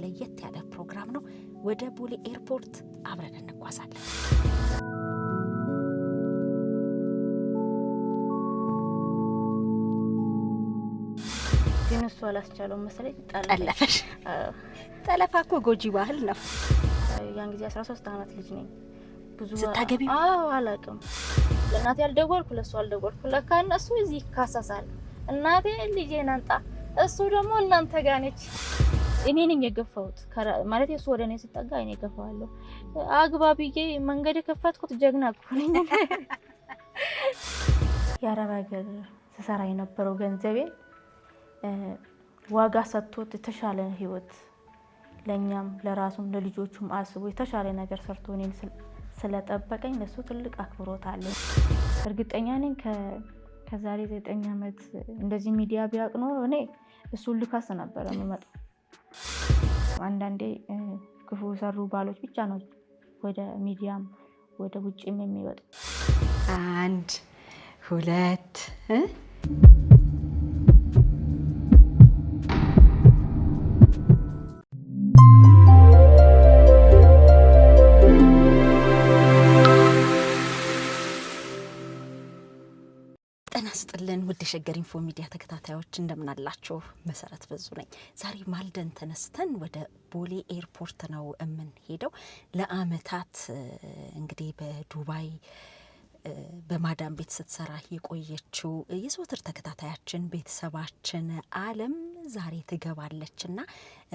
ለየት ያለ ፕሮግራም ነው። ወደ ቦሌ ኤርፖርት አብረን እንጓዛለን። ግን እሱ አላስቻለው መሰለኝ ጠለፈሽ። ጠለፋ እኮ ጎጂ ባህል ነው። ያን ጊዜ 13 አመት ልጅ ነኝ። ብዙ ስታገቢ አላውቅም። ለእናቴ አልደወልኩ፣ ለሱ አልደወልኩ። ለካ እነሱ እዚህ ይካሰሳል። እናቴ ልጄን አንጣ፣ እሱ ደግሞ እናንተ ጋር ነች። እኔ ነኝ የገፋሁት ማለት እሱ ወደ እኔ ሲጠጋ እኔ ገፋዋለሁ። አግባብዬ መንገድ ከፈትኩት። ጀግና እኮ ነኝ። የአረብ ሀገር ስሰራ የነበረው ገንዘቤ ዋጋ ሰጥቶት የተሻለ ህይወት ለኛም ለራሱም ለልጆቹም አስቦ የተሻለ ነገር ሰርቶ እኔን ስለጠበቀኝ ለሱ ትልቅ አክብሮት አለኝ። እርግጠኛ ነኝ ከዛሬ 9 አመት እንደዚህ ሚዲያ ቢያውቅ ኖሮ እኔ እሱን ልካስ ነበር የምመጣው። አንዳንዴ ክፉ ሰሩ ባሎች ብቻ ነው ወደ ሚዲያም ወደ ውጭም የሚወጡ። 1 2 ጤናስጥልን ውድ ሸገር ኢንፎ ሚዲያ ተከታታዮች እንደምን አላችሁ? መሰረት በዙ ነኝ። ዛሬ ማልደን ተነስተን ወደ ቦሌ ኤርፖርት ነው የምንሄደው። ለአመታት እንግዲህ በዱባይ በማዳም ቤት ስትሰራ የቆየችው የዘወትር ተከታታያችን ቤተሰባችን አለም ዛሬ ትገባለችና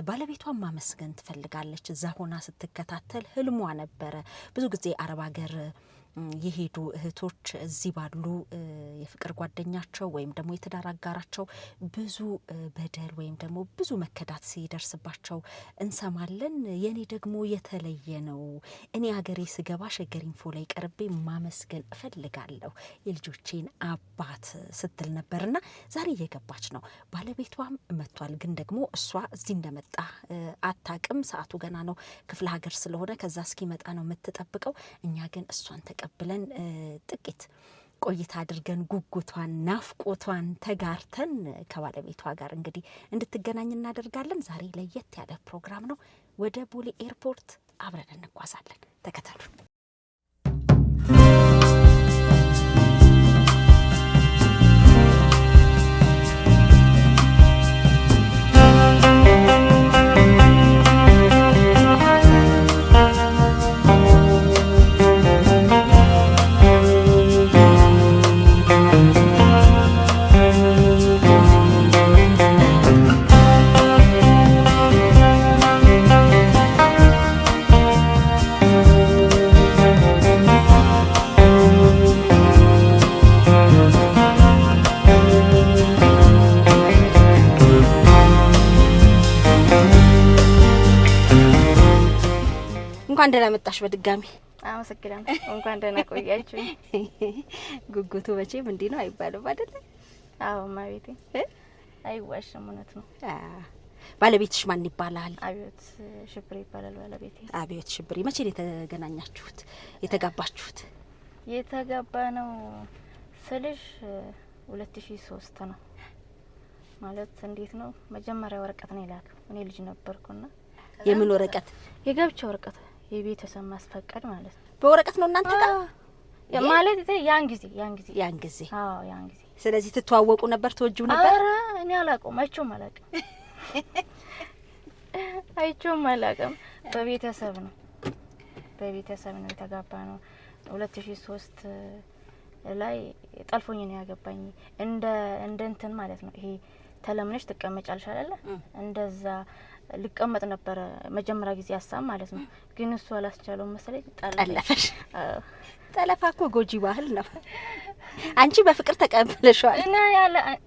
ባለቤቷን ማመስገን ትፈልጋለች። እዛ ሆና ስትከታተል ህልሟ ነበረ። ብዙ ጊዜ አረብ ሀገር የሄዱ እህቶች እዚህ ባሉ የፍቅር ጓደኛቸው ወይም ደግሞ የትዳር አጋራቸው ብዙ በደል ወይም ደግሞ ብዙ መከዳት ሲደርስባቸው እንሰማለን። የኔ ደግሞ የተለየ ነው። እኔ ሀገሬ ስገባ ሸገር ኢንፎ ላይ ቀርቤ ማመስገን እፈልጋለሁ የልጆቼን አባት ስትል ነበርና ዛሬ እየገባች ነው። ባለቤቷም መጥቷል። ግን ደግሞ እሷ እዚህ እንደመጣ አታቅም። ሰዓቱ ገና ነው። ክፍለ ሀገር ስለሆነ ከዛ እስኪመጣ ነው የምትጠብቀው። እኛ ግን እሷን ብለን ጥቂት ቆይታ አድርገን ጉጉቷን ናፍቆቷን ተጋርተን ከባለቤቷ ጋር እንግዲህ እንድትገናኝ እናደርጋለን። ዛሬ ለየት ያለ ፕሮግራም ነው። ወደ ቦሌ ኤርፖርት አብረን እንጓዛለን። ተከታተሉ። እንኳን ደህና መጣሽ በድጋሚ። አመሰግናለሁ። እንኳን ደህና ቆያችሁ። ጉጉቱ መቼም እንዲህ ነው አይባልም አይደል? አዎ ማቤቴ አይዋሽም፣ እውነት ነው። ባለቤትሽ ማን ይባላል? አብዮት ሽብሪ ይባላል ባለቤቴ። አብዮት ሽብሪ። መቼ ነው የተገናኛችሁት የተጋባችሁት? የተጋባ ነው ስልሽ 2003 ነው። ማለት እንዴት ነው? መጀመሪያ ወረቀት ነው የላከው። እኔ ልጅ ነበርኩና። የምን ወረቀት? የጋብቻ ወረቀት፣ የቤተሰብ ማስፈቀድ ማለት ነው። በወረቀት ነው እናንተ ጋር ማለት ያን ጊዜ አዎ ያን ጊዜ። ስለዚህ ትተዋወቁ ነበር? ተወጁ ነበር? አረ እኔ አላውቅም፣ አይቼውም አላውቅም። በቤተሰብ ነው የተጋባ ነው። 2003 ላይ ጠልፎኝ ነው ያገባኝ። እንደ እንትን ማለት ነው። ይሄ ተለምነሽ ትቀመጫለሽ አይደለ? እንደዛ ልቀመጥ ነበር መጀመሪያ ጊዜ ሀሳብ ማለት ነው። ግን እሱ አላስቻለው መሰለኝ ጠለፈሽ። ጠለፋ እኮ ጎጂ ባህል ነው። አንቺ በፍቅር ተቀበለሽዋል? እና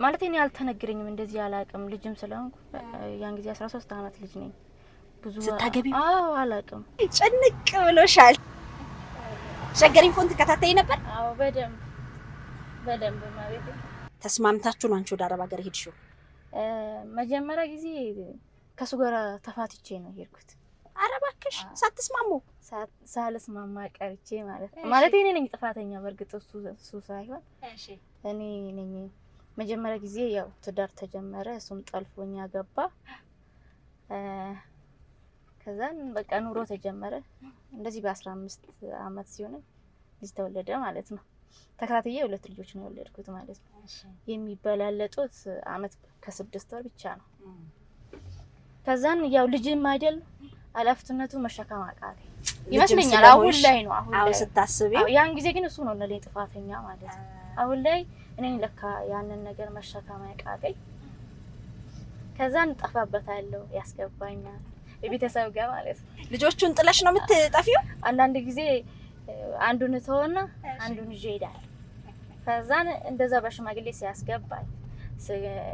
ማለት እኔ አልተነገረኝም፣ እንደዚህ አላውቅም። ልጅም ስለሆንኩ ያን ጊዜ 13 አመት ልጅ ነኝ። ብዙ ስታገቢ አላውቅም። ጭንቅ ብሎሻል። ሸገር ኢንፎን ተከታታይ ነበር? አዎ በደንብ ማለት ተስማምታችሁ ነው አንቺ ወደ አረብ ሀገር ሄድሽው? መጀመሪያ ጊዜ ከሱ ጋር ተፋትቼ ነው ሄድኩት። አረባክሽ ሳትስማሙ? ሳልስማማ ቀርቼ ማለት እኔ ነኝ ጥፋተኛ። በርግጥ እሱ ሳይሆን እኔ ነኝ። መጀመሪያ ጊዜ ያው ትዳር ተጀመረ። እሱም ጠልፎኛ ገባ። ከዛን በቃ ኑሮ ተጀመረ። እንደዚህ በ15 አመት ሲሆን ልጅ ተወለደ ማለት ነው። ተከታትዬ 2 ልጆች ነው የወለድኩት ማለት ነው። የሚበላለጡት አመት ከ6 ወር ብቻ ነው። ከዛን ያው ልጅም አይደል አላፍትነቱ መሸከም አቃተኝ ይመስለኛል። አሁን ላይ ነው አሁን ስታስቢው። ያን ጊዜ ግን እሱ ነው ለኔ ጥፋተኛ ማለት ነው። አሁን ላይ እኔ ለካ ያንን ነገር መሸከም አቃተኝ። ከዛን ጠፋበታለሁ ያስገባኛል የቤተሰብ ጋር ማለት ነው። ልጆቹን ጥለሽ ነው የምትጠፊው? አንዳንድ ጊዜ አንዱን ተወና አንዱን ይዤ እሄዳለሁ። ከዛን እንደዛ በሽማግሌ ሲያስገባኝ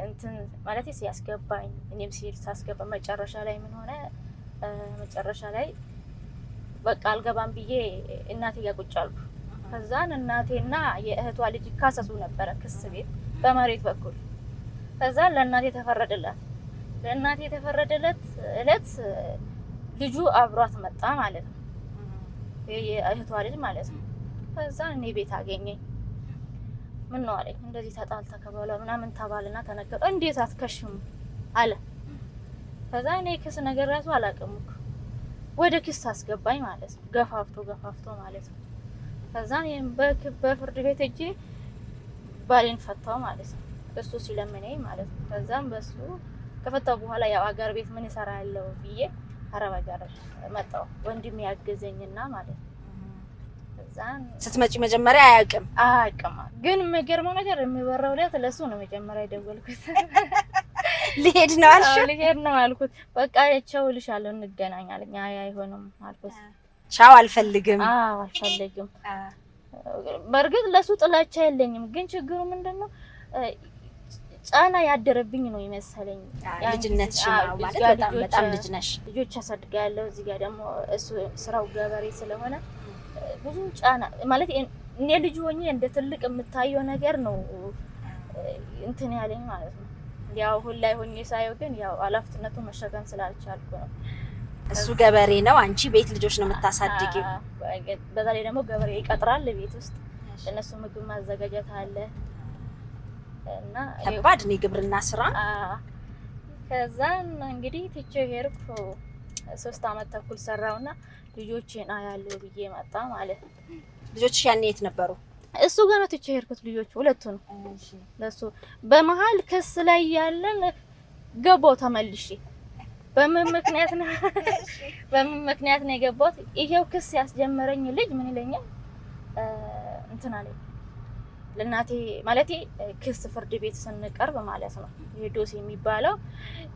እንትን ማለት ሲያስገባኝ እኔም ሲል ሳስገባ መጨረሻ ላይ ምን ሆነ? መጨረሻ ላይ በቃ አልገባም ብዬ እናቴ ጋር ቁጭ አልኩ። ከዛን እናቴና የእህቷ ልጅ ካሰሱ ነበረ ክስ ቤት በመሬት በኩል። ከዛን ለእናቴ ተፈረደላት። ለእናቴ የተፈረደለት እለት ልጁ አብሯት መጣ ማለት ነው። የእህቷ ልጅ ማለት ነው። ከዛን እኔ ቤት አገኘኝ። ምን ነው አለኝ። እንደዚህ ተጣልታ ከባሏ ምናምን ተባልና ተነገረ። እንዴት አትከሽም አለ። ከዛ እኔ ክስ ነገር ራሱ አላውቅም እኮ ወደ ክስ አስገባኝ ማለት ነው። ገፋፍቶ ማለት ነው። ከዛ እኔም በፍርድ ቤት እጄ ባሌን ፈታው ማለት ነው። እሱ ሲለምነኝ ማለት ነው። ከዛም በሱ ከፈታው በኋላ ያው አገር ቤት ምን ይሰራለው ብዬ አረብ አገር መጣው ወንድሜ ያገዘኝና ማለት ነው። ከዛን ስትመጪ መጀመሪያ አያውቅም ግን የሚገርመው ነገር የሚወራው ላይ ለሱ ነው መጀመሪያ የደወልኩት። ልሄድ ነው አልኩት። በቃ ቻው ልሻለሁ እንገናኛለን። አይሆንም አልኩት። ቻው አልፈልግም። በርግጥ ለሱ ጥላቻ የለኝም፣ ግን ችግሩ ምንድነው ጫና ያደረብኝ ነው ይመስለኝ። ልጅነትሽ ማለት በጣም ልጅ ነሽ። ልጆች አሳድጋለሁ። እዚህ ጋር ደግሞ እሱ ስራው ገበሬ ስለሆነ ብዙ ጫና ማለት እኔ ልጅ ሆኜ እንደ ትልቅ የምታየው ነገር ነው እንትን ያለኝ ማለት ነው። ያው ሁሉ ላይ ሆኜ ሳየው ግን ያው አላፍትነቱን መሸከም ስላልቻልኩ ነው። እሱ ገበሬ ነው፣ አንቺ ቤት ልጆች ነው የምታሳድጊው። በዛ ላይ ደግሞ ገበሬ ይቀጥራል ቤት ውስጥ ለነሱ ምግብ ማዘጋጀት አለ እና ከባድ ነው የግብርና ስራ። ከዛን እንግዲህ ትቼው ሄድኩ። 3 አመት ተኩል ሰራውና ልጆቼን አያለሁ ብዬ መጣ ማለት ነው። ልጆችሽ ያኔ የት ነበሩ? እሱ ጋር ነው ትቼው ሄድኩት። ልጆቹ ሁለቱን ለሱ በመሃል ክስ ላይ ያለን ገባው ተመልሼ። በምን ምክንያት ነው የገባሁት? ይሄው ክስ ያስጀመረኝ ልጅ ምን ይለኛል እንትን አለኝ ለናቴ ማለቴ ክስ ፍርድ ቤት ስንቀርብ ማለት ነው። ዶሴ የሚባለው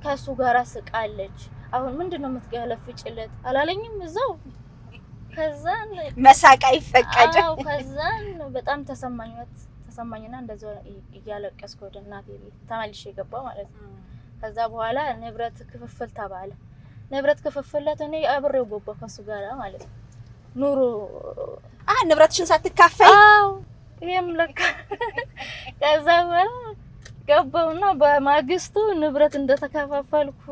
ከሱ ጋር ስቃለች። አሁን ምንድነው የምትገለፍጭለት አላለኝም እዛው። ከዛን መሳቃ ይፈቀደ። ከዛን በጣም ተሰማኝና እንደዛው እያለቀስኩ ወደ እናቴ ቤት ተመልሼ ገባሁ ማለት ነው። ከዛ በኋላ ንብረት ክፍፍል ተባለ። ንብረት ክፍፍለት እኔ አብሬው ገባሁ ከሱ ጋር ማለት ነው። ኑሮ ንብረትሽን ሳትካፈይ? አዎ ይሄም ለካ ከዛ በኋላ ገባውና በማግስቱ ንብረት እንደተከፋፈልኩ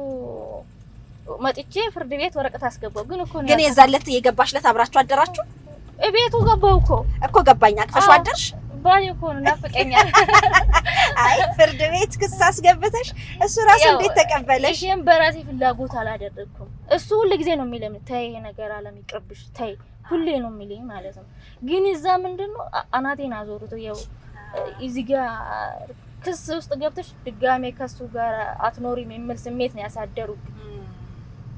መጥቼ ፍርድ ቤት ወረቀት አስገባው። ግን የዛለት የገባሽለት አብራችሁ አደራችሁ? እቤቱ ገባው እኮ ገባኝ። አቅፈሽው አደርሽ? ባይ እኮ ነው ናፍቀኛል። አይ ፍርድ ቤት ክስ አስገብተሽ እሱ ራሱ እንዴት ተቀበለሽ? እሺም በራሴ ፍላጎት አላደረኩም። እሱ ሁሉ ጊዜ ነው የሚለኝ ተይ ይሄ ነገር አለም ይቅርብሽ ተይ ሁሌ ነው የሚለኝ ማለት ነው። ግን እዛ ምንድነው አናቴን አዞሩት። ያው እዚህ ጋር ክስ ውስጥ ገብተሽ ድጋሜ ከሱ ጋር አትኖሪም የሚል ስሜት ነው ያሳደሩት።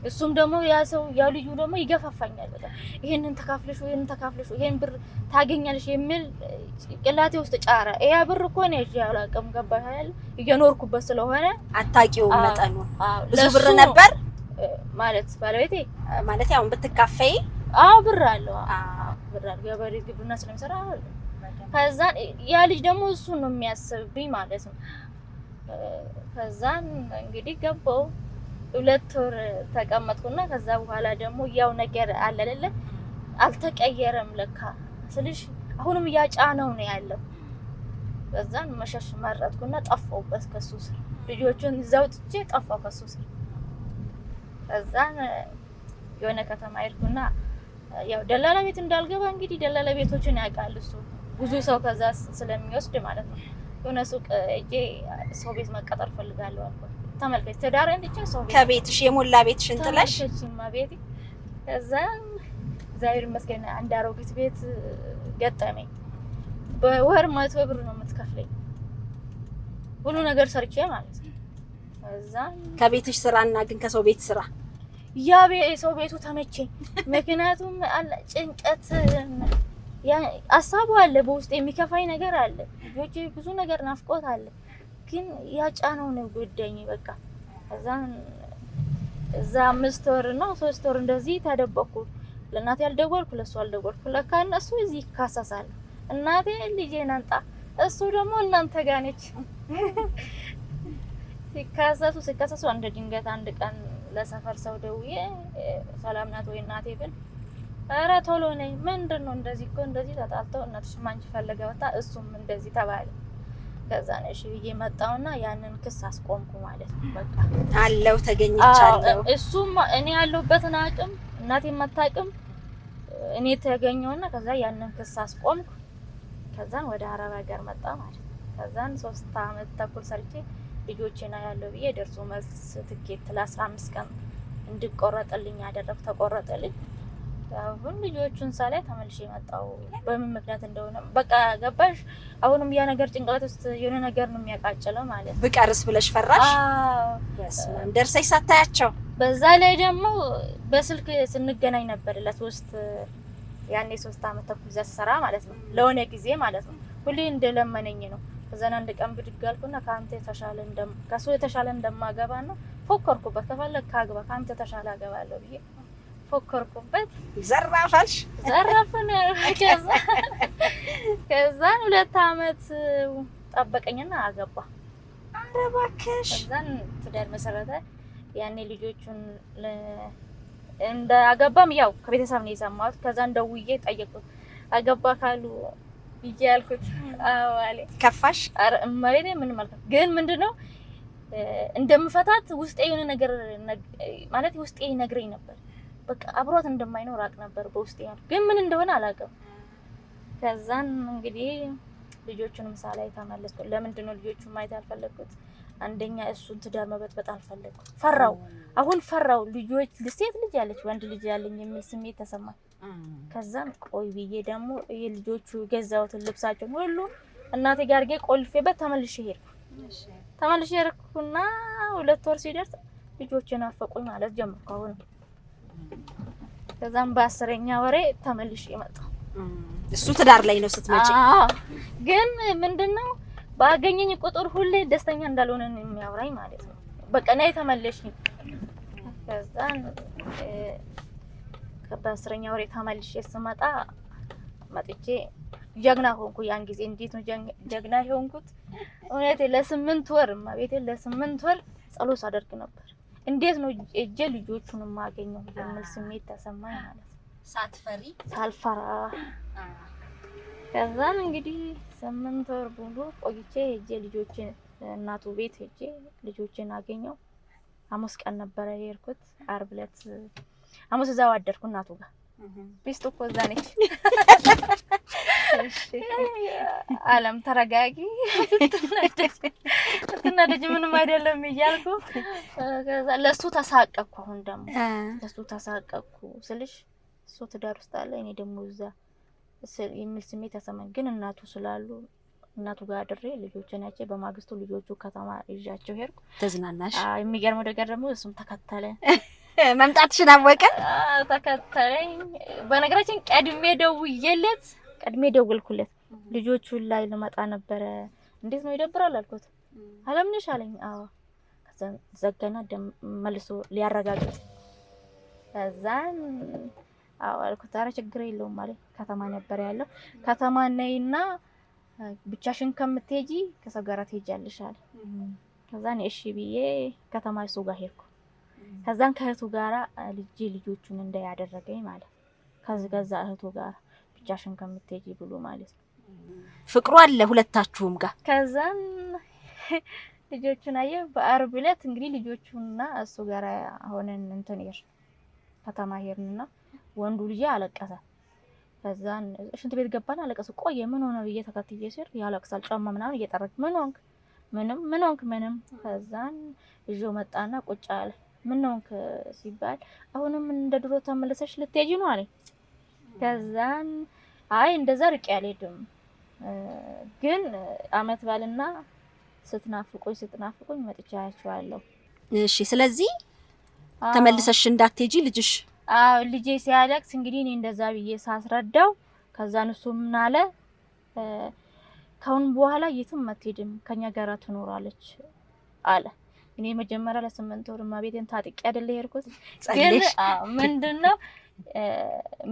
እሱም ደግሞ ያ ሰው ያ ልጁ ደግሞ ይገፋፋኛል በቃ ይሄንን ተካፍለሽ ይሄን ብር ታገኛለሽ የሚል ቅላቴ ውስጥ ጫራ። ያ ብር እኮ ነው ያላቀም ገባሽ አይደል? እየኖርኩበት ስለሆነ አታቂው መጠኑ ብዙ ብር ነበር ማለት ባለቤቴ ማለት ያው ብትካፈይ ብር አለው ገበሬ ግብርና ስለሚሰራ አለ። ከዛ ያ ልጅ ደግሞ እሱ ነው የሚያስብብኝ ማለት ነው። ከዛን እንግዲህ ገባው 2 ወር ተቀመጥኩና ከዛ በኋላ ደግሞ ያው ነገር አለ አይደለ አልተቀየረም ለካ ስልሽ አሁንም ያጫነው ነው ያለው። ከዛን መሸሽ መረጥኩና ጠፋሁበት ከሱ ስር። ልጆቹን እዛው ጥቼ ጠፋሁ ከሱ ስር። ከዛን የሆነ ከተማ ሄድኩና ያው ደላላ ቤት እንዳልገባ እንግዲህ ደላላ ቤቶችን ያውቃል እሱ ብዙ ሰው ከዛ ስለሚወስድ ማለት ነው። የሆነ ሱቅ እጄ ሰው ቤት መቀጠር ፈልጋለሁ አልኩ። ተመልከች ትዳር እንድቻ ሰው ቤት ከቤትሽ የሞላ ቤትሽን ጥለሽ ከቺማ ቤት ከዛ እግዚአብሔር ይመስገን አንድ አሮጊት ቤት ገጠመኝ። በወር 100 ብር ነው የምትከፍለኝ ሁሉ ነገር ሰርቼ ማለት ነው። ከዛ ከቤትሽ ስራና ግን ከሰው ቤት ስራ ሰው ቤቱ ተመቸኝ። ምክንያቱም ጭንቀት አሳቡ አለ፣ በውስጥ የሚከፋኝ ነገር አለ፣ ልጆቼ ብዙ ነገር ናፍቆት አለ። ግን ያጫነው ነው ጎዳኝ በቃ። እዛ 5 ወር ነው 3 ወር እንደዚህ ተደበቅኩ። ለእናቴ አልደወልኩ፣ ለሱ አልደወልኩ። ለካ እነሱ እዚህ ይካሰሳሉ። እናቴ ልጄን አንጣ፣ እሱ ደግሞ እናንተ ጋር ነች። ሲካሰሱ እንደ ድንገት አንድ ቀን ለሰፈር ሰው ደውዬ ሰላም ናት ወይ እናቴ ብል፣ ኧረ ቶሎ ነኝ። ምንድነው እንደዚህ እኮ እንደዚህ ተጣልተው እናትሽ ማንቺ ፈለገ ወጣ፣ እሱም እንደዚህ ተባለ። ከዛ ነው እሺ ብዬ መጣውና ያንን ክስ አስቆምኩ ማለት ነው። በቃ አለው ተገኝቻለሁ። እሱም እኔ ያለሁበትን አቅም እናቴ ማታቅም እኔ ተገኘውና ከዛ ያንን ክስ አስቆምኩ። ከዛን ወደ አረብ ሀገር መጣ ማለት ነው። ከዛን 3 አመት ተኩል ሰርቼ ልጆቼና ያለው ብዬ ደርሶ መልስ ትኬት ለ15 ቀን እንድቆረጥልኝ ያደረኩ ተቆረጠልኝ። አሁን ልጆቹን ሳላይ ተመልሼ መጣው። በምን ምክንያት እንደሆነ በቃ ገባሽ። አሁንም ያ ነገር ጭንቅላት ውስጥ የሆነ ነገር ነው የሚያቃጭለው ማለት ነው። ብቀርስ ብለሽ ፈራሽ? በስመአብ ደርሰሽ ሳታያቸው። በዛ ላይ ደግሞ በስልክ ስንገናኝ ነበር ለሶስት ያኔ 3 አመት ተኩል ዘሰራ ማለት ነው። ለሆነ ጊዜ ማለት ነው። ሁሌ እንደለመነኝ ነው። ከዛን አንድ ቀን ብድግ አልኩና ካንተ የተሻለ ከሱ የተሻለ እንደማገባና ፎከርኩበት። ከፈለክ አግባ ካንተ የተሻለ አገባለሁ ብዬ ፎከርኩበት። ዘራፋልሽ ዘራፈን ከዛን 2 አመት ጠበቀኝና አገባ። ኧረ እባክሽ። ከዛን ትዳር መሰረተ። ያኔ ልጆቹን እንደ አገባም ያው ከቤተሰብ ነው የሰማሁት። ከዛን ደውዬ ጠየቁት አገባ ካሉ ይዤ ያልኩት አዎ አለ። ከፋሽ? አረ እማዬ ምን ማለት ግን ምንድነው እንደምፈታት ውስጤ የሆነ ነገር ማለት ውስጤ ይነግረኝ ነበር። በቃ አብሮት እንደማይኖር አቅ ነበር በውስጤ ያለው ግን ምን እንደሆነ አላውቅም። ከዛን እንግዲህ ልጆቹንም ሳላይ ተመለስኩ። ለምንድነው ልጆቹን ማየት ያልፈለኩት? አንደኛ እሱን ትዳር መበጥበጥ አልፈለኩም። ፈራው። አሁን ፈራው። ልጆች ሴት ልጅ ያለች ወንድ ልጅ ያለኝ የሚል ስሜት ተሰማኝ። ከዛም ቆይ ብዬ ደግሞ የልጆቹ ገዛውትን ልብሳቸውን ሁሉ እናቴ ጋር ቆልፌበት ተመልሼ ሄድኩና 2 ወር ሲደርስ ልጆችን አፈቁኝ ማለት ጀመርኩ። አሁን ከዛም በ10ኛ ወሬ ተመልሼ መጣሁ። እሱ ትዳር ላይ ነው ስትመጪ። ግን ምንድነው ባገኘኝ ቁጥር ሁሌ ደስተኛ እንዳልሆነ ነው የሚያወራኝ ማለት ነው። በቃ ነይ ተመለሽ። ከዛን በ10ኛ ወሬ ተመልሼ ስመጣ መጥቼ ጀግና ሆንኩ። ያን ጊዜ እንዴት ነው ጀግና ሆንኩት? እውነቴ ለ8 ወር ማቤቴ ለ8 ወር ጸሎት አደርግ ነበር። እንዴት ነው እጄ ልጆቹን ማገኘው የሚል ስሜት ተሰማኝ ማለት ነው። ሳትፈሪ? ሳልፈራ። ከዛን እንግዲህ 8 ወር ሙሉ ቆይቼ እጄ ልጆችን እናቱ ቤት እጄ ልጆችን አገኘው። ሐሙስ ቀን ነበር የሄድኩት። ዓርብ ዕለት ሐሙስ እዛው አደርኩ እናቱ ጋር። ሚስቱ እኮ እዛ ነች። እሺ አለም ተረጋጊ፣ ትናደጂ ምንም አይደለም እያልኩ ከዛ ለሱ ተሳቀቅኩ። አሁን ደግሞ ለሱ ተሳቀቅኩ ስልሽ እሱ ትዳር ውስጥ አለ፣ እኔ ደግሞ እዛ የሚል ስሜት ተሰማኝ። ግን እናቱ ስላሉ እናቱ ጋር አድሬ ልጆችን ያቼ በማግስቱ ልጆቹ ከተማ ይዣቸው ሄድኩ። ተዝናናሽ? የሚገርመው ነገር ደግሞ እሱም ተከተለ። መምጣትሽን አወቀ? ተከተለኝ። በነገራችን ቀድሜ ደውልኩለት። ልጆቹን ላይ ልመጣ ነበረ። እንዴት ነው ይደብራል አልኩት። አለምነሽ አለኝ። አዎ። ከዛን ዘጋና መልሶ ሊያረጋግጥ ከዛን አዎ አልኩት። ኧረ ችግር የለውም ማለት ከተማ ነበር ያለው። ከተማ ነይና ብቻሽን ከምትሄጂ ከሰው ጋር ትሄጃለሽ አለ። ከዛን እሺ ብዬ ከተማ እሱ ጋር ሄድኩ። ከዛን ከእህቱ ጋራ ልጆቹን እንዳያደረገኝ ማለት ከዛ እህቱ ጋር ብቻሽን ከምትሄጂ ብሎ ማለት ፍቅሩ አለ ሁለታችሁም ጋር። ከዛን ልጆቹን አየሁ። በዓርብ ዕለት እንግዲህ ልጆቹና እሱ ጋር ሆነን እንትን ከተማ ሄድንና ወንዱ ልጅ አለቀሰ። ከዛን ሽንት ቤት ገባን አለቀሰ። ቆየ ምን ሆነ ብዬ ተከትዬ ሲር ያለቅሳል። ጫማ ምናምን እየጠረኩ ምን ሆንክ? ምንም። ከዛን ልጅው መጣና ቁጭ አለ። ምን ነው ሲባል አሁንም እንደ ድሮ ተመለሰሽ ልትሄጂ ነው አለኝ። ከዛን አይ እንደዛ ርቄ አልሄድም ግን አመት ባልና ስትናፍቁኝ መጥቻ አያችኋለሁ። እሺ ስለዚህ ተመልሰሽ እንዳትሄጂ ልጅሽ ልጄ ሲያለቅስ እንግዲህ እኔ እንደዛ ብዬ ሳስረዳው ከዛን እሱ ምን አለ ካሁን በኋላ የትም አትሄድም ከኛ ጋር ትኖራለች አለ። እኔ መጀመሪያ ለ8 ወር ማቤቴን ታጥቄ አይደለ ሄርኩት ግን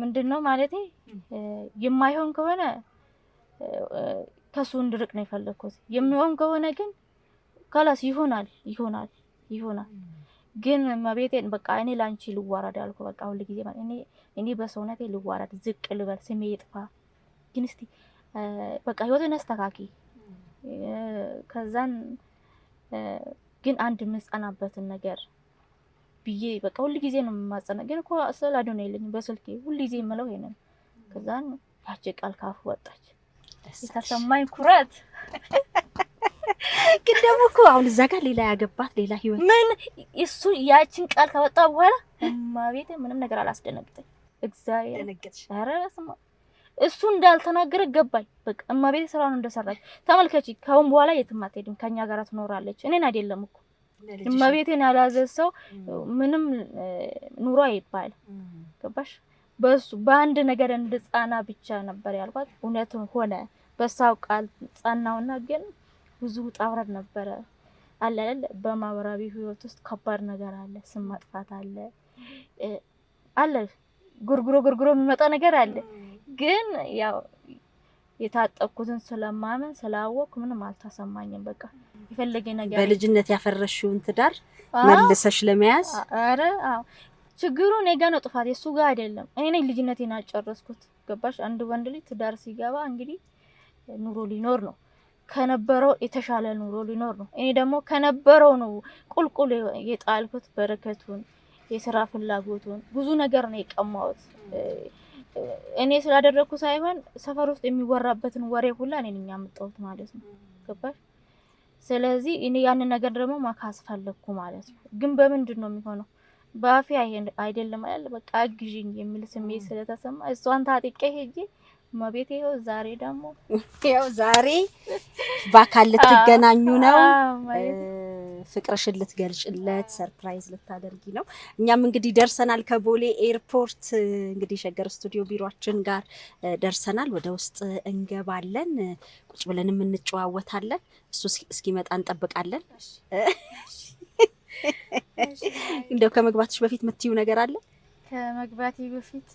ምንድነው ማለቴ የማይሆን ከሆነ ከሱ እንድርቅ ነው የፈለኩት። የሚሆን ከሆነ ግን ካላስ ይሆናል ግን ማቤቴን በቃ እኔ ላንቺ ልዋረድ አልኩ። በቃ ሁሉ ጊዜ ማለት እኔ በሰውነቴ ልዋረድ ዝቅ ልበል ስሜ ይጥፋ ግን እስቲ በቃ ህይወቴን አስተካኪ ከዛን ግን አንድ ምጽናበትን ነገር ብዬ በቃ ሁሉ ጊዜ ነው የማጸና። ግን እኮ ስላዶነ የለኝ በስልኬ ሁሉ ጊዜ የምለው ይሄንን ከዛን ያቺ ቃል ካፉ ወጣች የተሰማኝ ኩራት። ግን ደግሞ እኮ አሁን እዛ ጋር ሌላ ያገባት ሌላ ህይወት ምን እሱ ያቺን ቃል ካወጣ በኋላ ማቤቴ ምንም ነገር አላስደነግጠኝ። እግዚአብሔር ደነገጥሽ? ኧረ ስማ እሱ እንዳልተናገረ ገባኝ። በቃ ማቤቴ ስራውን እንደሰራች ተመልከቺ። ካሁን በኋላ የትም አትሄድም ከኛ ጋር ትኖራለች። እኔን አይደለም እኮ ማቤቴን ያላዘዘው ምንም ኑሮ አይባል ገባሽ? በሱ በአንድ ነገር እንድጻና ብቻ ነበር ያልኳት። እውነቱን ሆነ በሳው ቃል ጻናውና ግን ብዙ ጣውረድ ነበር አለ በማህበራዊ ህይወት ውስጥ ከባድ ነገር አለ። ስም ማጥፋት አለ ጉርጉሮ የሚመጣ ነገር አለ። ግን ያው የታጠቁትን ስለማመን ስላወቅ ምንም አልተሰማኝም። በቃ የፈለገ ነገር በልጅነት ያፈረሽውን ትዳር መልሰሽ ለመያዝ አረ ችግሩ እኔ ጋር ነው ጥፋት የሱ ጋር አይደለም። እኔ ነኝ ልጅነቴን አጨረስኩት ገባሽ? አንድ ወንድ ልጅ ትዳር ሲገባ እንግዲህ ኑሮ ሊኖር ነው ከነበረው የተሻለ ኑሮ ሊኖር ነው። እኔ ደግሞ ከነበረው ነው ቁልቁል የጣልኩት በረከቱን የሥራ ፍላጎቱን ብዙ ነገር ነው የቀማሁት። እኔ ስላደረኩ ሳይሆን ሰፈር ውስጥ የሚወራበትን ወሬ ሁላ እኔ ነኝ ያመጣሁት ማለት ነው ገባሽ? ስለዚህ እኔ ያንን ነገር ደግሞ ማካስ ፈለኩ ማለት ነው። ግን በምንድን ነው የሚሆነው? ባፊ አይደለም አይደል? በቃ አግዢኝ የሚል ስሜት ስለተሰማ እሷን ታጥቄ ሄጄ ማቤቴ ዛሬ ደግሞ ዛሬ በአካል ልትገናኙ ነው። ፍቅርሽን ልትገልጭለት ሰርፕራይዝ ልታደርጊ ነው። እኛም እንግዲህ ደርሰናል ከቦሌ ኤርፖርት እንግዲህ ሸገር ስቱዲዮ ቢሮአችን ጋር ደርሰናል። ወደ ውስጥ እንገባለን፣ ቁጭ ብለንም እንጨዋወታለን። እሱ እስኪመጣ እንጠብቃለን። እንደው ከመግባትሽ በፊት የምትይው ነገር አለ? ከመግባቴ በፊት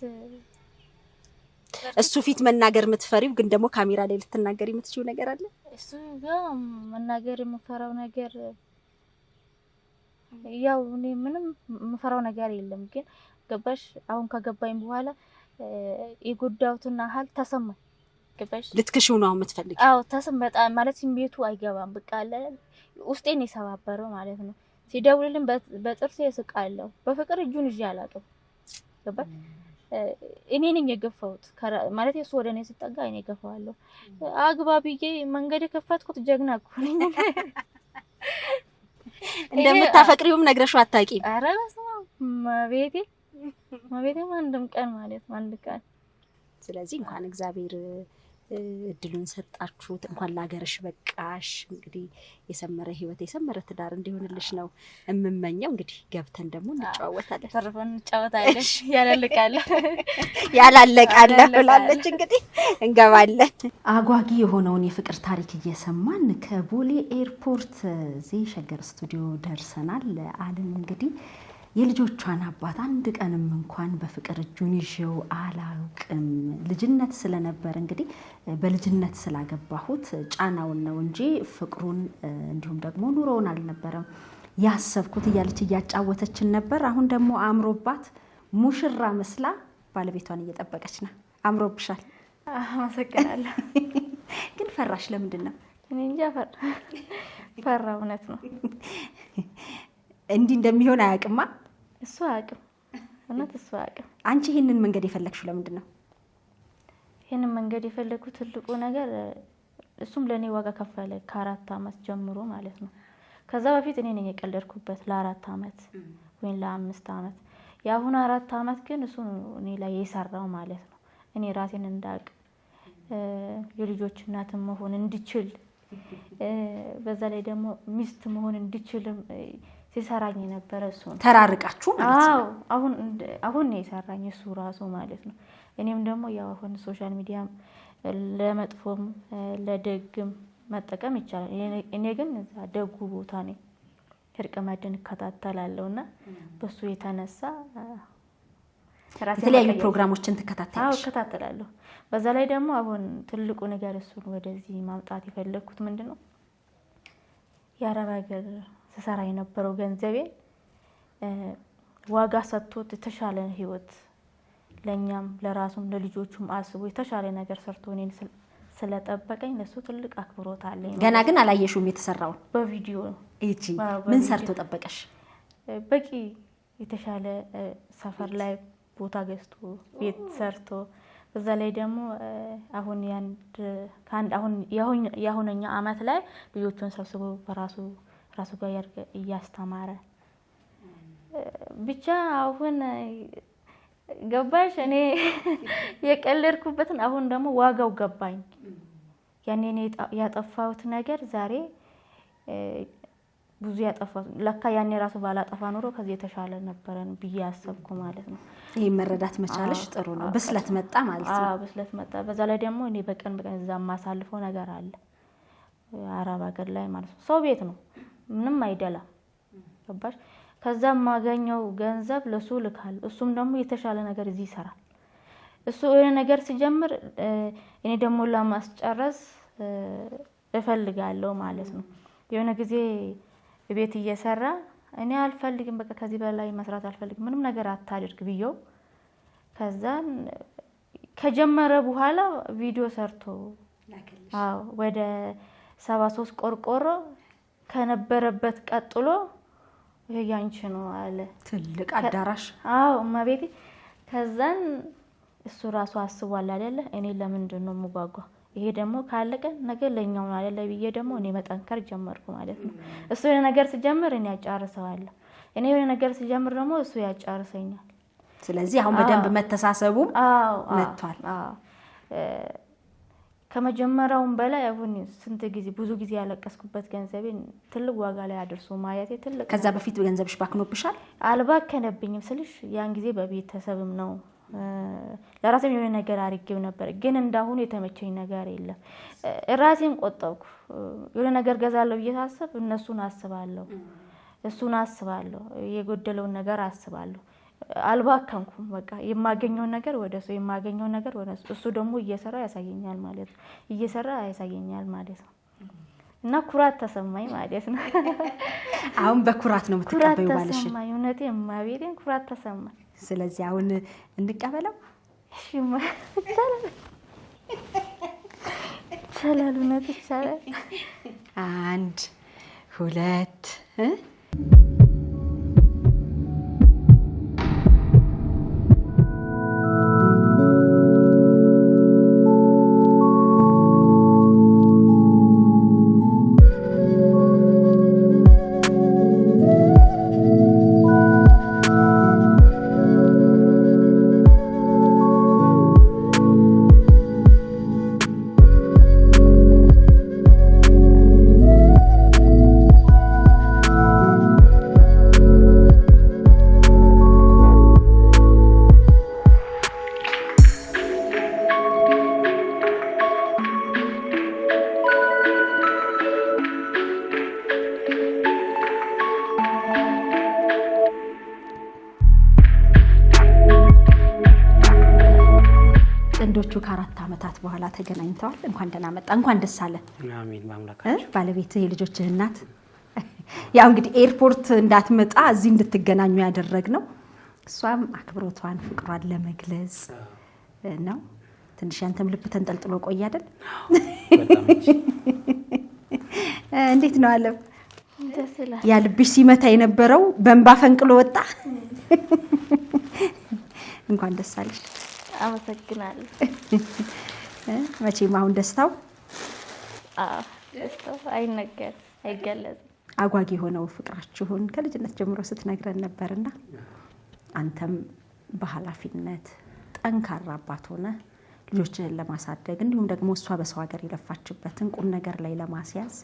እሱ ፊት መናገር የምትፈሪው ግን ደግሞ ካሜራ ላይ ልትናገሪ የምትችይው ነገር አለ? እሱ ጋር መናገር የምፈራው ነገር ያው እኔ ምንም የምፈራው ነገር የለም። ግን ገባሽ? አሁን ከገባኝ በኋላ የጎዳውትና ሀል ተሰማኝ ገባሽ? ልትክሽው ነው የምትፈልጊው? አዎ በጣም ማለት ስሜቱ አይገባም። በቃ አለ ውስጤን የሰባበረው ማለት ነው። ሲደውልልን በጥርሴ እስቃለሁ። በፍቅር እጁን ይዤ አላውቅም ገባሽ? እኔ ነኝ የገፋሁት ማለት እሱ ወደ እኔ ሲጠጋ እኔ ገፋዋለሁ። አግባብዬ መንገድ የከፈትኩት ጀግና እኮ ነኝ። እንደምታፈቅሪውም ነግረሽው አታውቂም? ኧረ በስመ አብ ማቤቴ አንድም ቀን ማለት አንድ ቀን። ስለዚህ እንኳን እግዚአብሔር እድሉን ሰጣችሁት፣ እንኳን ለሀገርሽ በቃሽ። እንግዲህ የሰመረ ህይወት የሰመረ ትዳር እንዲሆንልሽ ነው የምመኘው። እንግዲህ ገብተን ደግሞ እንጨዋወታለን፣ ተርፈን እንጨዋወታለን። ያላለቃለ ብላለች። እንግዲህ እንገባለን። አጓጊ የሆነውን የፍቅር ታሪክ እየሰማን ከቦሌ ኤርፖርት እዚህ ሸገር ስቱዲዮ ደርሰናል። አለም እንግዲህ የልጆቿን አባት አንድ ቀንም እንኳን በፍቅር እጁን ይዤው አላውቅም። ልጅነት ስለነበር እንግዲህ በልጅነት ስላገባሁት ጫናውን ነው እንጂ ፍቅሩን እንዲሁም ደግሞ ኑሮውን አልነበረም ያሰብኩት እያለች እያጫወተችን ነበር። አሁን ደግሞ አምሮባት ሙሽራ መስላ ባለቤቷን እየጠበቀች ነው። አምሮብሻል። አመሰግናለሁ። ግን ፈራሽ ለምንድን ነው? እኔ እንጃ ፈራ እውነት ነው። እንዲህ እንደሚሆን አያውቅማ እሱ አያውቅም። እውነት እሱ አያውቅም። አንቺ ይሄንን መንገድ የፈለግሽው ለምንድን ነው? ይሄንን መንገድ የፈለኩት ትልቁ ነገር እሱም ለኔ ዋጋ ከፈለ ከ4 አመት ጀምሮ ማለት ነው። ከዛ በፊት እኔ ነኝ የቀለድኩበት ለ4 አመት ወይ ለ5 አመት ያሁን 4 አመት ግን እሱ እኔ ላይ የሰራው ማለት ነው። እኔ ራሴን እንዳቅ የልጆች እናት መሆን እንድችል በዛ ላይ ደግሞ ሚስት መሆን እንድችልም ሲሰራኝ ነበር። እሱ ተራርቃችሁ ማለት ነው? አሁን ነው የሰራኝ እሱ ራሱ ማለት ነው። እኔም ደግሞ ያው አሁን ሶሻል ሚዲያ ለመጥፎም ለደግም መጠቀም ይቻላል። እኔ ግን እዛ ደጉ ቦታ ነኝ። እርቅ መድን እከታተላለሁና በሱ የተነሳ የተለያዩ ፕሮግራሞችን ተከታተላለሁ? አዎ እከታተላለሁ። በዛ ላይ ደግሞ አሁን ትልቁ ነገር እሱን ወደዚህ ማምጣት የፈለኩት ምንድነው የአረብ ሀገር ስሰራ የነበረው ገንዘቤ ዋጋ ሰጥቶት የተሻለ ህይወት ለኛም ለራሱም ለልጆቹም አስቦ የተሻለ ነገር ሰርቶ እኔን ስለጠበቀኝ ለሱ ትልቅ አክብሮት አለኝ። ገና ግን አላየሽውም የተሰራው? በቪዲዮ ነው። እጂ ምን ሰርቶ ጠበቀሽ? በቂ የተሻለ ሰፈር ላይ ቦታ ገዝቶ ቤት ሰርቶ በዛ ላይ ደግሞ አሁን ያሁንኛ አመት ላይ ልጆቹን ሰብስቦ ራሱ ጋር እያስተማረ ብቻ አሁን ገባሽ እኔ የቀለድኩበትን አሁን ደግሞ ዋጋው ገባኝ። ያኔ ያጠፋሁት ነገር ዛሬ ብዙ ያጠፋሁት ለካ ያኔ ራሱ ባላጠፋ ኖሮ ከዚህ የተሻለ ነበረን ብዬ አሰብኩ ማለት ነው። ይሄ መረዳት መቻልሽ ጥሩ ነው። ብስለት መጣ ማለት ነው። አዎ ብስለት መጣ። በዛ ላይ ደግሞ እኔ በቀን እዛ ማሳልፈው ነገር አለ አረብ ሀገር ላይ ማለት ነው። ሰው ቤት ነው ምንም አይደላም። ገባሽ ከዛ ማገኘው ገንዘብ ለሱ ልካል። እሱም ደግሞ የተሻለ ነገር እዚህ ይሰራል። እሱ የሆነ ነገር ሲጀምር እኔ ደግሞ ለማስጨረስ እፈልጋለሁ ማለት ነው። የሆነ ጊዜ ቤት እየሰራ እኔ አልፈልግም በቃ ከዚህ በላይ መስራት አልፈልግም ምንም ነገር አታድርግ ብየው ከዛን ከጀመረ በኋላ ቪዲዮ ሰርቶ አዎ ወደ 73 ቆርቆሮ ከነበረበት ቀጥሎ ያንቺ ነው አለ። ትልቅ አዳራሽ አዎ ማቤቴ ከዛን እሱ ራሱ አስቧል አይደለ እኔ ለምንድን ነው የምጓጓ ይሄ ደግሞ ካለቀ ነገር ለኛው ነው አይደለ ብዬ ደግሞ እኔ መጠንከር ጀመርኩ ማለት ነው። እሱ የሆነ ነገር ሲጀምር እኔ ያጫርሰዋለሁ እኔ የሆነ ነገር ሲጀምር ደግሞ እሱ ያጫርሰኛል። ስለዚህ አሁን በደንብ መተሳሰቡ መጥቷል። ከመጀመሪያውም በላይ አሁን ስንት ጊዜ ብዙ ጊዜ ያለቀስኩበት ገንዘቤን ትልቅ ዋጋ ላይ አድርሶ ማየቴ ትልቅ። ከዛ በፊት ገንዘብሽ ባክኖብሻል? አልባከነብኝም ስልሽ ያን ጊዜ በቤተሰብም ነው ለራሴም የሆነ ነገር አድርጌው ነበር ግን እንዳሁን የተመቸኝ ነገር የለም። ራሴን ቆጠብኩ የሆነ ነገር ገዛለሁ ብዬ ሳስብ እነሱን አስባለሁ እሱን አስባለሁ የጎደለውን ነገር አስባለሁ። አልባከንኩም በቃ የማገኘው ነገር ወደሱ የማገኘው ነገር ወደሱ እሱ ደግሞ እየሰራ ያሳየኛል ማለት ነው እየሰራ ያሳየኛል ማለት ነው። እና ኩራት ተሰማኝ ማለት ነው። አሁን በኩራት ነው የምትቀበዩ ባልሽ? ተሰማኝ እውነቴን ማቤቴን ኩራት ተሰማኝ። ስለዚህ አሁን እንቀበለው? እሺ ይቻላል እውነት ይቻላል። 1 2 ጥንዶቹ ከ4 አመታት በኋላ ተገናኝተዋል። እንኳን ደህና መጣ። እንኳን ደስ አለ። አሜን። ማምላካችሁ ባለቤት የልጆችህ እናት ያው እንግዲህ ኤርፖርት እንዳትመጣ እዚህ እንድትገናኙ ያደረግነው እሷም አክብሮቷን ፍቅሯን ለመግለጽ ነው። ትንሽ ያንተም ልብ ተንጠልጥሎ ቆይ አይደል? እንዴት ነው አለም? ደስ ይላል። ያ ልብሽ ሲመታ የነበረው በእንባ ፈንቅሎ ወጣ። እንኳን ደስ አለሽ። አመሰግናለሁ። መቼም አሁን ደስታው ደስታው አይነገር አይገለጽ። አጓጊ ሆነው ፍቅራችሁን ከልጅነት ጀምሮ ስትነግረን ነበርና አንተም በኃላፊነት ጠንካራ አባት ሆነ ልጆችህን ለማሳደግ እንዲሁም ደግሞ እሷ በሰው ሀገር የለፋችበትን ቁም ነገር ላይ ለማስያዝ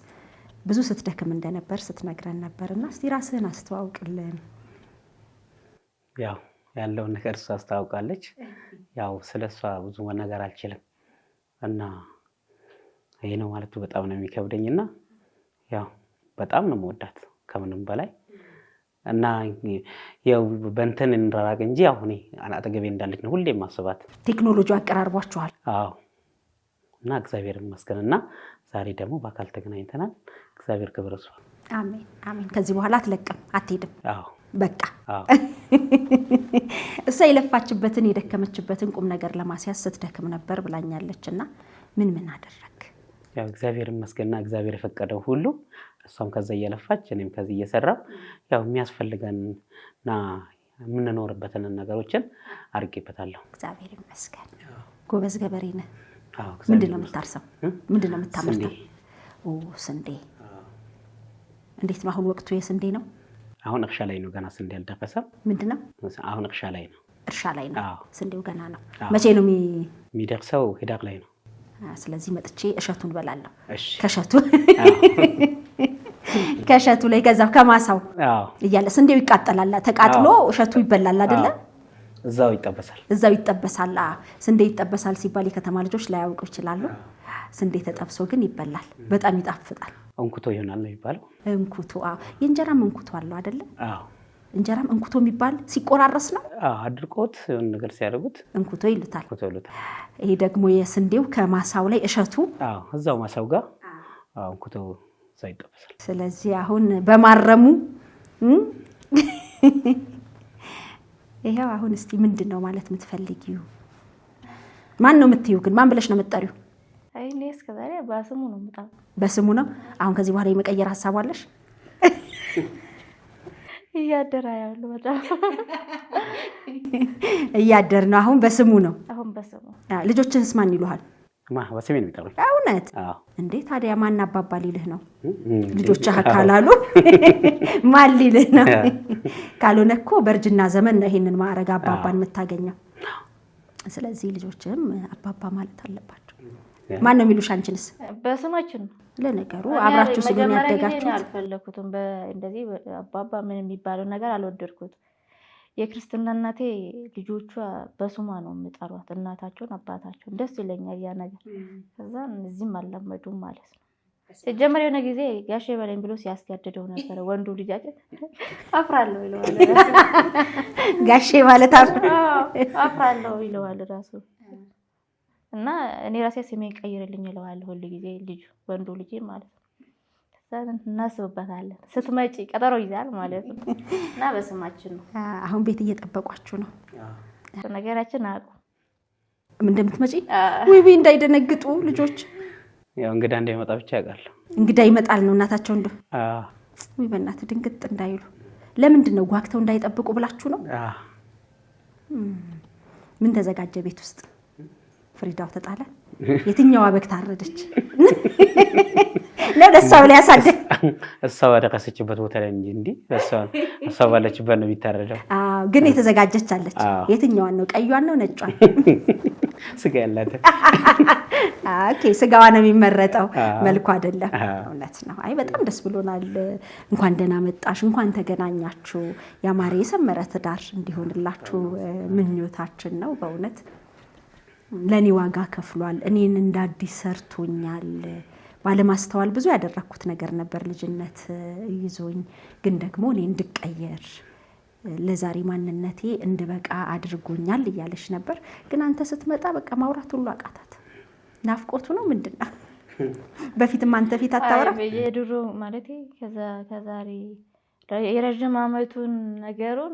ብዙ ስትደክም እንደነበር ስትነግረን ነበርና እስቲ ራስህን አስተዋውቅልን። ያው ያለውን ነገር እሷ አስተዋውቃለች። ያው ስለሷ ብዙ መናገር አልችልም እና ይሄ ነው ማለቱ በጣም ነው የሚከብደኝና ያው በጣም ነው የምወዳት ከምንም በላይ እና ያው በእንትን እንራራቅ እንጂ ያው እኔ አጠገቤ እንዳለች ነው ሁሌ ማስባት። ቴክኖሎጂ አቀራርቧችኋል? አዎ። እና እግዚአብሔር ይመስገንና ዛሬ ደግሞ በአካል ተገናኝተናል። እግዚአብሔር ክብር ይስፋ። አሜን አሜን። ከዚህ በኋላ አትለቅም አትሄድም? አዎ በቃ እሷ የለፋችበትን የደከመችበትን ቁም ነገር ለማስያዝ ስትደክም ነበር ብላኛለችና ምን አደረክ? ያው እግዚአብሔር ይመስገንና እግዚአብሔር የፈቀደው ሁሉ እሷም ከዛ እየለፋች እኔም ከዚህ እየሰራው ያው የሚያስፈልገንና የምንኖርበትን ነገሮችን አድርጌበታለሁ። እግዚአብሔር ይመስገን። ጎበዝ ገበሬ ነህ? አዎ። ምንድነው የምታርሰው? ምንድነው የምታመርተው? ስንዴ። እንዴት ነው አሁን ወቅቱ የስንዴ ነው? አሁን እርሻ ላይ ነው፣ ገና ስንዴ አልደረሰም። ምንድነው? አሁን እርሻ ላይ ነው። እርሻ ላይ ነው። ስንዴው ገና ነው። አዎ። መቼ ነው የሚደርሰው? ሂዳር ላይ ነው። ስለዚህ መጥቼ እሸቱን በላለሁ። እሺ። ከእሸቱ ላይ ከዛው ከማሳው አዎ እያለ ስንዴው ይቃጠላል፣ ተቃጥሎ እሸቱ ይበላል አይደለ? እዛው ይጠበሳል። እዛው ይጠበሳል። ስንዴ ይጠበሳል ሲባል የከተማ ልጆች ላያውቁ ይችላሉ። ስንዴ ተጠብሶ ግን ይበላል፣ በጣም ይጣፍጣል። እንኩቶ ይሆናል ነው የሚባለው። እንኩቶ የእንጀራም እንኩቶ አለው አይደለ? አዎ። እንጀራም እንኩቶ የሚባል ሲቆራረስ ነው። አድርቆት የሆነ ነገር ሲያደርጉት እንኩቶ ይሉታል። እንኩቶ። ይሄ ደግሞ የስንዴው ከማሳው ላይ እሸቱ እዛው ማሳው ጋር እንኩቶ እዛው ይጠበሳል። ስለዚህ አሁን በማረሙ ይሄው አሁን እስቲ ምንድነው ማለት የምትፈልጊው? ማን ነው የምትይው ግን? ማን ብለሽ ነው የምትጠሪው? እኔ እስከዛሬ በስሙ ነው የምጠራው። በስሙ ነው። አሁን ከዚህ በኋላ የመቀየር ሐሳብ አለሽ? እያደረ ያለው በጣም እያደር ነው። አሁን በስሙ ነው። አሁን በስሙ። ልጆችህስ ማን ይሉሃል? በስሜ ነው የሚጠሩኝ። እውነት? እንዴ ታዲያ ማን አባባ ሊልህ ነው? ልጆችህ አካላሉ ማን ሊልህ ነው? ካልሆነ እኮ በእርጅና ዘመን ነው ይሄንን ማዕረግ አባባን የምታገኘው። ስለዚህ ልጆችህም አባባ ማለት አለባቸው። ማን ነው የሚሉሽ አንቺንስ? በስማችን ነው። ለነገሩ አብራችሁ ስለሆነ ያደጋችሁ አልፈለኩትም። እንደዚህ አባባ ምን የሚባለው ነገር አልወደድኩት። የክርስትና እናቴ ልጆቿ በስሟ ነው የሚጠሯት፣ እናታቸውን አባታቸውን። ደስ ይለኛል ያ ነገር። ከዛ እዚህም አልለመዱም ማለት ነው። ሲጀመር የሆነ ጊዜ ጋሼ በለኝ ብሎ ሲያስገድደው ነበር ወንዱ ልጃችን። አፍራለሁ ይለዋል ራሱ። ጋሼ ማለት አፍራለሁ ይለዋል ራሱ። እና እኔ ራሴ ስሜን ቀይርልኝ ይለዋል ሁሉ ጊዜ ልጁ ወንዱ ልጅ ማለት ነው። እናስብበታለን። ስትመጪ ቀጠሮ ይዛል ማለት ነው። እና በስማችን ነው። አሁን ቤት እየጠበቋችሁ ነው። ነገራችን አቁ እንደምትመጪ ውይ እንዳይደነግጡ ልጆች። ያው እንግዳ እንዳይመጣ ብቻ ያውቃል። እንግዳ ይመጣል ነው እናታቸው እንደ ውይ በእናትህ ድንግጥ እንዳይሉ። ለምንድን ነው ጓግተው እንዳይጠብቁ ብላችሁ ነው? ምን ተዘጋጀ ቤት ውስጥ? ፍሪዳው ተጣለ? የትኛዋ በግ ታረደች? ለደሷ ብለ ያሳደግ እሷ ወደቀሰችበት ቦታ ላይ እንጂ እሷ ባለችበት ነው የሚታረደው። ግን የተዘጋጀች አለች። የትኛዋን ነው? ቀዩዋን ነው ነጯን? ስጋ ያላት። ኦኬ ስጋዋ ነው የሚመረጠው፣ መልኩ አይደለም። እውነት ነው። አይ በጣም ደስ ብሎናል። እንኳን ደህና መጣሽ፣ እንኳን ተገናኛችሁ። ያማረ የሰመረ ትዳር እንዲሆንላችሁ ምኞታችን ነው። በእውነት ለኔ ዋጋ ከፍሏል። እኔን እንዳዲስ ሰርቶኛል። ባለማስተዋል ብዙ ያደረኩት ነገር ነበር ልጅነት ይዞኝ፣ ግን ደግሞ እኔ እንድቀየር ለዛሬ ማንነቴ እንድበቃ አድርጎኛል እያለሽ ነበር። ግን አንተ ስትመጣ በቃ ማውራት ሁሉ አቃታት። ናፍቆቱ ነው ምንድነው? በፊትም አንተ ፊት አታወራ? የድሮ ማለት ከዛሬ የረጅም ዓመቱን ነገሩን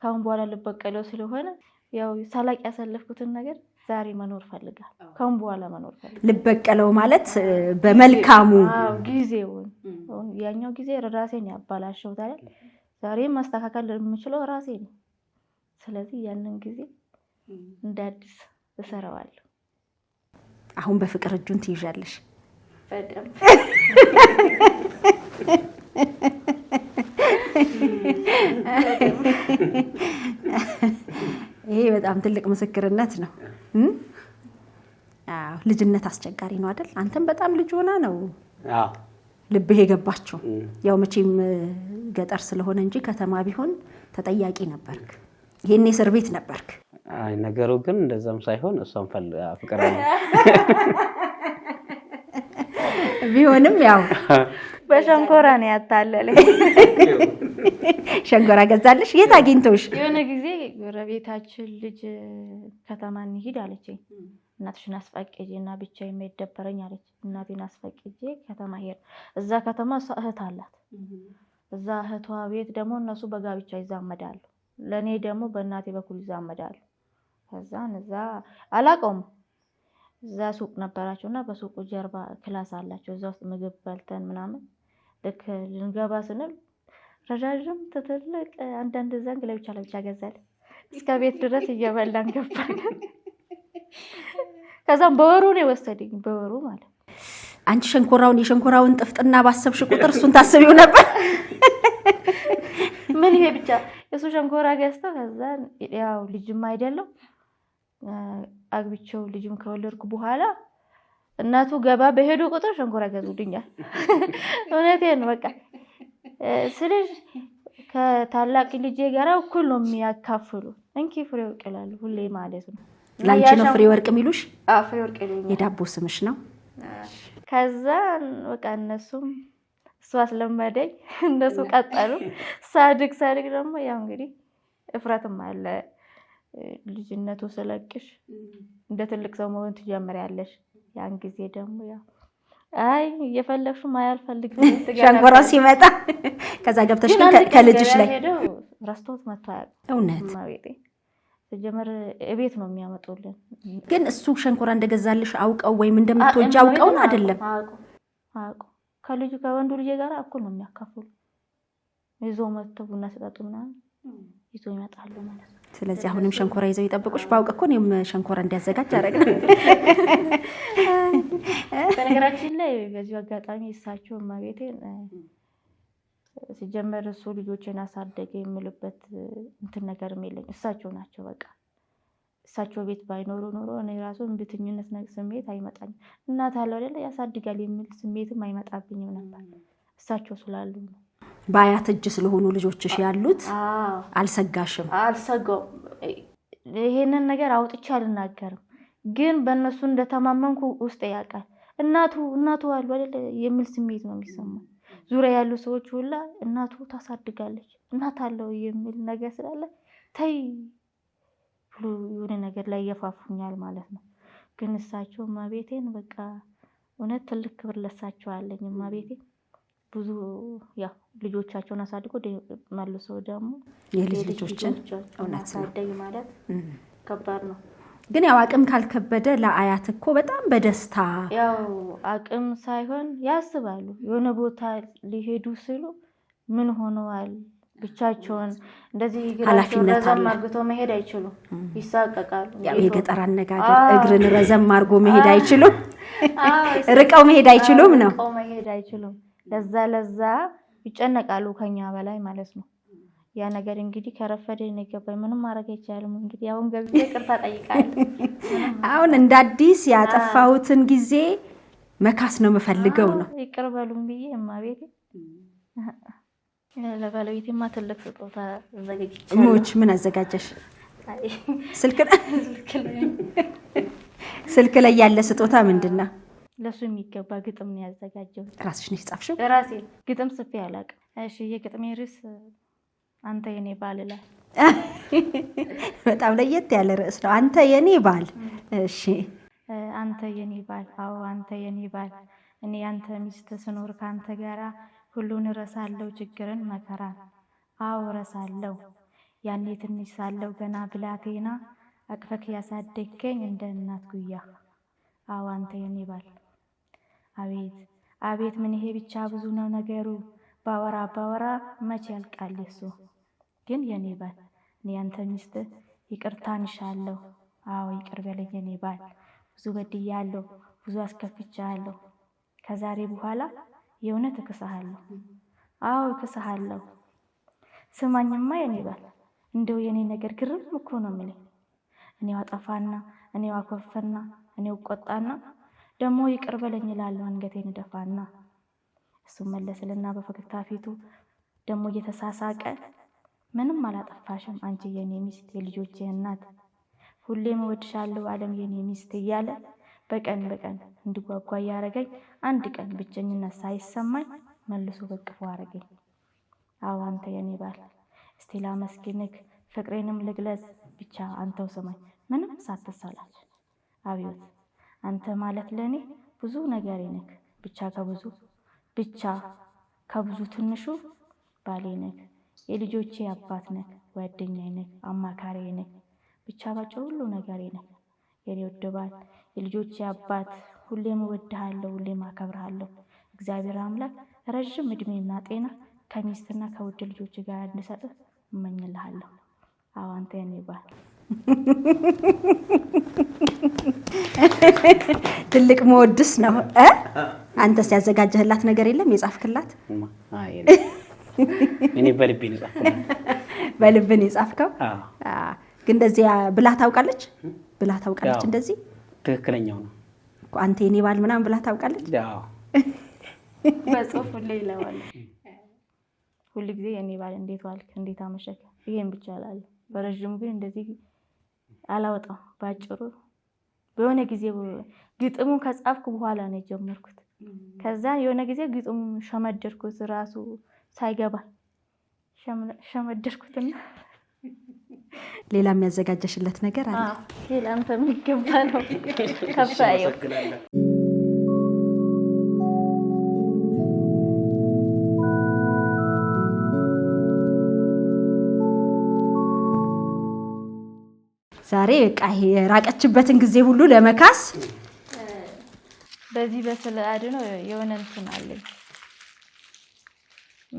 ካሁን በኋላ ልበቀለው ስለሆነ ያው ሳላቅ ያሳለፍኩትን ነገር ዛሬ መኖር ፈልጋል። ካሁን በኋላ መኖር ፈልጋል። ልበቀለው ማለት በመልካሙ ጊዜውን ያኛው ጊዜ ራሴን ያባላሸው ታዲያ ዛሬ ማስተካከል የምችለው ራሴ ነው። ስለዚህ ያንን ጊዜ እንደ አዲስ እሰራዋለሁ። አሁን በፍቅር እጁን ትይዣለሽ? በደም ይሄ በጣም ትልቅ ምስክርነት ነው። ልጅነት አስቸጋሪ ነው አይደል? አንተም በጣም ልጅ ሆና ነው ልብህ የገባችው። ያው መቼም ገጠር ስለሆነ እንጂ ከተማ ቢሆን ተጠያቂ ነበርክ። ይሄኔ እስር ቤት ነበርክ። አይ ነገሩ ግን እንደዛም ሳይሆን እሷም ፍቅር ነው ቢሆንም ያው በሸንኮራ ነው ያታለለኝ። ሸንኮራ ገዛልሽ? የት አግኝቶሽ? የሆነ ጊዜ ጎረቤታችን ልጅ ከተማ እንሂድ አለችኝ። እናትሽን አስፈቅጂና ብቻዬን መሄድ ደበረኝ አለች። እናቴን አስፈቅጄ ከተማ ሄድ። እዛ ከተማ እህት አላት። እዛ እህቷ ቤት ደግሞ እነሱ በጋብቻ ይዛመዳሉ። ለኔ ደግሞ በእናቴ በኩል ይዛመዳሉ። እዛ አላውቀውም። እዛ ሱቅ ነበራቸውና በሱቁ ጀርባ ክላስ አላቸው። እዛ ውስጥ ምግብ በልተን ምናምን ልክ ልንገባ ስንል ረጃጅም ትልቅ አንዳንድ ዘንግ ለብቻ ገዛል። እስከ ቤት ድረስ እየበላን ገባን። ከዛም በወሩ ነው የወሰደኝ። በወሩ ማለት አንቺ የሸንኮራውን ጥፍጥና ባሰብሽ ቁጥር እሱን ታስቢው ነበር? ምን ይሄ ብቻ የሱ ሸንኮራ ገዝተው ከዛ ያው ልጅም አይደለም አግብቼው ልጅም ከወለድኩ በኋላ እናቱ ገባ በሄዱ ቁጥር ሸንኮራ ገዙልኛል። እውነቴን ነው። በቃ ስለዚህ ከታላቅ ልጄ ጋር እኩል ነው የሚያካፍሉ። እንኪ ፍሬ ወርቅ ይላሉ ሁሌ ማለት ነው። ላንቺ ነው ፍሬ ወርቅ የሚሉሽ? ፍሬ ወርቅ ይሉኛል። የዳቦ ስምሽ ነው። ከዛ በቃ እነሱም እሱ አስለመደኝ። እነሱ ቀጠሉ። ሳድግ ደግሞ ያው እንግዲህ እፍረትም አለ። ልጅነቱ ስለቅሽ እንደ ትልቅ ሰው መሆን ትጀምሪያለሽ። ያን ጊዜ ደግሞ ያው አይ እየፈለግሽ ማያልፈልግ ሸንኮራ ሲመጣ ከዛ ገብተሽ ከልጅሽ ላይ ረስቶት መጥቶ እውነት ማቤቴ ተጀመረ እቤት ነው የሚያመጡልን። ግን እሱ ሸንኮራ እንደገዛልሽ አውቀው ወይም እንደምትወጂ አውቀው አይደለም? አውቀው ከልጁ ከወንዱ ልጅ ጋር እኩል ነው የሚያካፍሉ። ይዞ መጥተው ቡና ሲጠጡ ምናምን ይዞ ይመጣሉ ማለት ነው። ስለዚህ አሁንም ሸንኮራ ይዘው ይጠብቁሽ። ባውቅ እኮ እኔም ሸንኮራ እንዲያዘጋጅ አደረገ። በነገራችን ላይ በዚህ አጋጣሚ እሳቸው ማቤቴን ሲጀመር እሱ ልጆችን አሳደገ የሚልበት እንትን ነገርም የለኝ። እሳቸው ናቸው በቃ። እሳቸው ቤት ባይኖሩ ኖሮ እኔ ራሱ እንብትኝነት ስሜት አይመጣኝም። እናት አለው አይደለ ያሳድጋል የሚል ስሜትም አይመጣብኝም ነበር። እሳቸው ስላሉ ነው። በአያት እጅ ስለሆኑ ልጆችሽ ያሉት አልሰጋሽም? አልሰጋውም። ይሄንን ነገር አውጥቼ አልናገርም፣ ግን በእነሱ እንደተማመንኩ ውስጥ ያውቃል። እናቱ አሉ አይደል የሚል ስሜት ነው የሚሰማው። ዙሪያ ያሉ ሰዎች ሁላ እናቱ ታሳድጋለች፣ እናት አለው የሚል ነገር ስላለ ተይ ብሎ የሆነ ነገር ላይ የፋፉኛል ማለት ነው። ግን እሳቸው ማቤቴን በቃ እውነት ትልቅ ክብር ለሳቸው አለኝ። ማቤቴ ብዙ ያው ልጆቻቸውን አሳድጎ መልሶ ደግሞ የልጅ ልጆችን እውነት አሳደግ ማለት ከባድ ነው። ግን ያው አቅም ካልከበደ ለአያት እኮ በጣም በደስታ ያው አቅም ሳይሆን ያስባሉ። የሆነ ቦታ ሊሄዱ ሲሉ ምን ሆነዋል ብቻቸውን እንደዚህ ኃላፊነት ረዘም አርግቶ መሄድ አይችሉም፣ ይሳቀቃሉ። ያው የገጠር አነጋገር እግርን ረዘም አርጎ መሄድ አይችሉም፣ ርቀው መሄድ አይችሉም ነው። ርቀው መሄድ አይችሉም። ለዛ ይጨነቃሉ ከኛ በላይ ማለት ነው። ያ ነገር እንግዲህ ከረፈደ ነው ገባኝ። ምንም ማድረግ አይቻልም። እንግዲህ አሁን ገብቼ ይቅርታ ጠይቃለሁ። አሁን እንደ አዲስ ያጠፋሁትን ጊዜ መካስ ነው የምፈልገው ነው። ይቅር በሉም ብዬ እማቤቴ ለባለቤቴማ ትልቅ ስጦታ አዘጋጅቻለሁ። ሞች ምን አዘጋጀሽ? ስልክ ላይ ያለ ስጦታ ምንድነው? ለሱ የሚገባ ግጥም ነው ያዘጋጀው። ራስሽ ነሽ ጻፍሽው? ራሴ ግጥም ጽፌ አላውቅም። እሺ የግጥሜ ርዕስ አንተ የኔ ባል ላይ በጣም ለየት ያለ ርዕስ ነው። አንተ የኔ ባል። እሺ አንተ የኔ ባል፣ አዎ አንተ የኔ ባል፣ እኔ አንተ ሚስት ስኖር ካንተ ጋራ ሁሉን እረሳለሁ ችግርን መከራ። አዎ እረሳለሁ ያኔ ትንሽ ሳለሁ ገና ብላቴና አቅፈክ ያሳደገኝ እንደ እናት ጉያ። አዎ አንተ የኔ ባል። አቤት አቤት ምን ይሄ ብቻ ብዙ ነው ነገሩ፣ ባወራ መቼ ያልቃል እሱ። ግን የኔ ባል እኔ አንተ ሚስት ይቅርታን እሻለሁ። አዎ ይቅር በለኝ የኔ ባል፣ ብዙ በድያለሁ፣ ብዙ አስከፍቻለሁ። ከዛሬ በኋላ የእውነት እክስሃለሁ። አዎ እክስሃለሁ። ስማኝማ የኔ ባል፣ እንደው የኔ ነገር ግርም እኮ ነው የሚለኝ። እኔው አጠፋና እኔው አኮፈና እኔው ቆጣና ደግሞ ይቅር በለኝ እላለሁ አንገቴን ደፋና። እሱ መለስልና በፈገግታ ፊቱ ደግሞ እየተሳሳቀ ምንም አላጠፋሽም አንቺ የኔ ሚስት የልጆቼ እናት፣ ሁሌም እወድሻለሁ ዓለም የኔ ሚስት እያለ በቀን በቀን እንድጓጓ ያረገኝ፣ አንድ ቀን ብቸኝነት ሳይሰማኝ መልሶ በቅፎ አረገኝ። አዎ አንተ የኔ ባል፣ እስቲ ላመስግንክ ፍቅሬንም ልግለጽ፣ ብቻ አንተው ስማኝ ምንም ሳትሰላች። አብዮት አንተ ማለት ለኔ ብዙ ነገሬ ነክ፣ ብቻ ከብዙ ትንሹ ባሌ ነክ፣ የልጆቼ አባት ነክ፣ ጓደኛዬ ነክ፣ አማካሪዬ ነክ፣ ብቻ ባጭሩ ሁሉ ነገሬ ነክ። የኔ ውድ ባል፣ የልጆቼ አባት፣ ሁሌም እወድሃለሁ፣ ሁሌም አከብርሃለሁ። እግዚአብሔር አምላክ ረጅም እድሜና ጤና ከሚስትና ከውድ ልጆች ጋር እንድሰጥህ እመኝልሃለሁ። አዎ አንተ የኔ ባል። ትልቅ መወድስ ነው። አንተስ ያዘጋጀህላት ነገር የለም የጻፍክላት? እኔ በልቤ ነው የጻፍኩላት። በልቤ ነው የጻፍከው? ግን እንደዚህ ብላ ታውቃለች? እንደዚህ ትክክለኛው ነው እኮ አንተ የኔ ባል ምናምን ብላ ታውቃለች? አዎ በጽሁፍ ላይ ይለዋል። ሁሉ ጊዜ የኔ ባል እንዴት ዋልክ፣ እንዴት አመሸክ፣ ይሄን ብቻ እላለሁ። በረጅሙ ግን እንደዚህ አላወጣም። ባጭሩ በሆነ ጊዜ ግጥሙን ከጻፍኩ በኋላ ነው የጀመርኩት። ከዛ የሆነ ጊዜ ግጥሙን ሸመደርኩት ራሱ ሳይገባ ሸመደርኩትና ሌላ የሚያዘጋጀሽለት ነገር አለ? ሌላም ተሚገባ ነው ከፋዩ። ዛሬ በቃ የራቀችበትን ጊዜ ሁሉ ለመካስ በዚህ በስለ አድኖ የሆነ እንትን አለኝ።